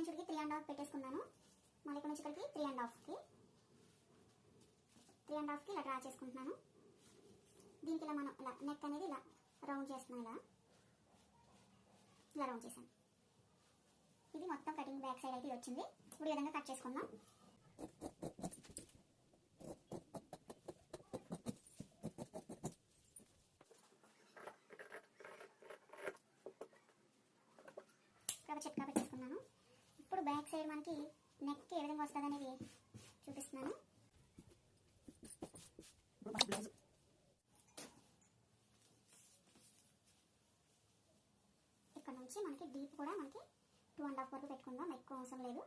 నుంచి ఇక్కడికి 3.5 పెట్టేసుకున్నాను. మళ్ళీ ఇక్కడ నుంచి ఇక్కడికి 3.5కి ఇలా డ్రా చేసుకుంటున్నాను. దీనికి ఇలా మనం ఇలా నెక్ అనేది ఇలా రౌండ్ చేస్తున్నాం. ఇలా రౌండ్ చేశాను. ఇది మొత్తం కటింగ్ బ్యాక్ సైడ్ అయితే వచ్చింది. ఇప్పుడు ఈ విధంగా కట్ చేసుకుందాం. చిట్కా పెట్టేసుకున్నాను. ఇప్పుడు బ్యాక్ సైడ్ మనకి నెక్ ఏ విధంగా వస్తుంది అనేది చూపిస్తున్నాను. ఇక్కడ నుంచి మనకి డీప్ కూడా మనకి 2.5 వరకు పెట్టుకుందాం, ఎక్కువ అవసరం లేదు.